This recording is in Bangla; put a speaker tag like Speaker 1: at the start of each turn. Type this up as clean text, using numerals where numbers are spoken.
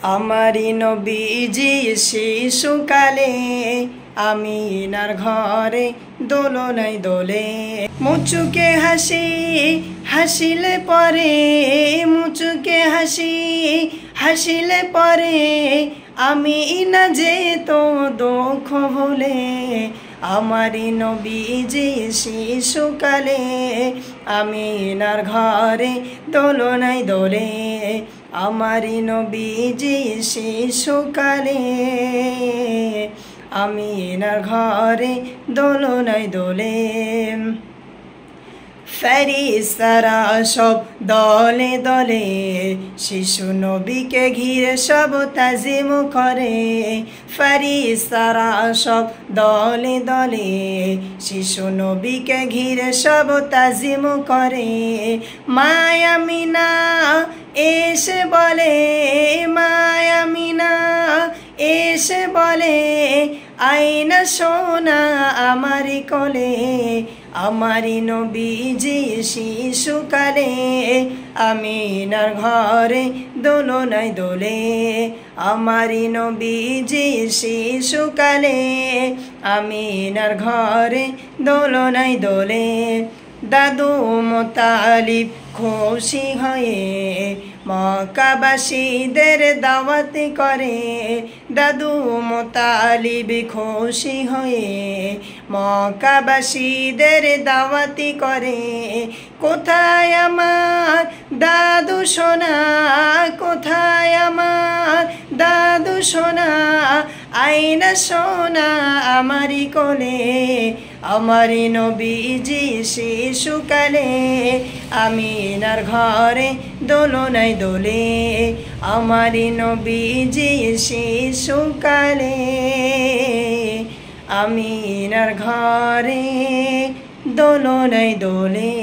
Speaker 1: আমারি নবীজি শিশুকালে আমিনার ঘরে দোলনায় দোলে মুচুকে হাসি হাসিলে পরে মুচুকে হাসি হাসিলে পরে আমিনা যেত দুঃখ ভুলে আমারি নবীজি শিশুকালে আমিনার ঘরে দোলনায় দোলে আমারি নবীজি শিশুকালে আমিনার ঘরে দোলনায় দোলে ফেরেশতারা সব দলে দলে শিশু নবীকে ঘিরে সব তাজিম করে ফেরেশতারা সব দলে দলে শিশু নবীকে ঘিরে সব তাজিম করে মা আমিনা এসে বলে মা আমিনা এসে বলে আইনা সোনা আমারি কোলে আমারি নবীজি শিশুকালে আমিনার ঘরে দোলনায় দোলে আমারি নবীজি শিশুকালে আমিনার ঘরে দোলনায় দোলে দাদু মুতালিব খুশি হয়ে মক্কাবাসীদের দাওয়াত করে দাদু মুতালিব খুশি হয়ে মক্কাবাসীদের দাওয়াত করে কোথায় আমার দাদু সোনা কোথায় আমার দাদু সোনা আইনা সোনা আমারি কোলে আমারি নবীজি শিশুকালে আমিনার ঘরে দোলনায় দোলে আমারি নবীজি শিশুকালে আমিনার ঘরে দোলনায় দোলে।